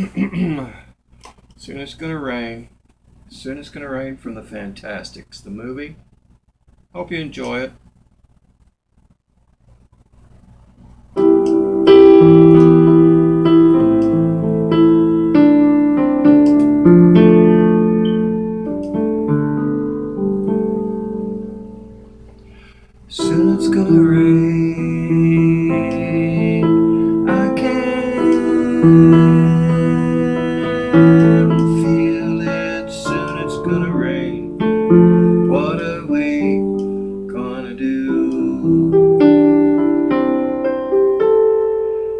Soon it's gonna rain. Soon it's gonna rain from the Fantastics, the movie. Hope you enjoy it. Soon it's gonna rain. I can feel it. Soon it's gonna rain. What are we gonna do?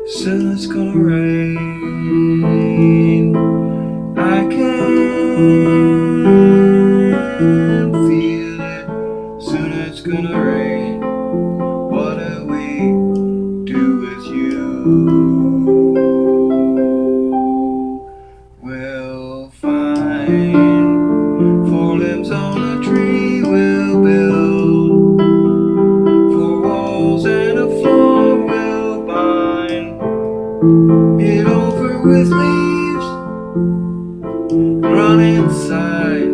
Soon it's gonna rain. I can feel it. Soon it's gonna rain. What do we do with you? We'll find 4 limbs on a tree. We'll build 4 walls and a floor. We'll bind it over with leaves. Run inside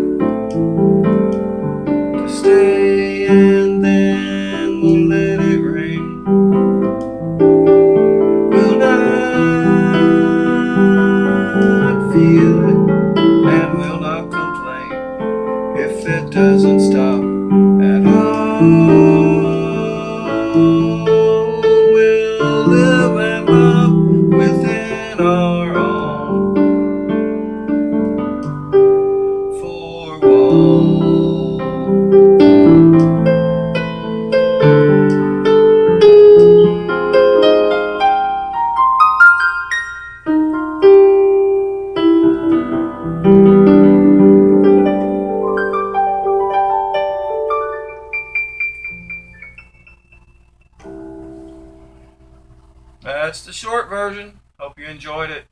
to stay, and then we'll let it rain. We'll not feel it, and we'll not complain if it doesn't stop at all. We'll live and love within our own 4 walls. That's the short version. Hope you enjoyed it.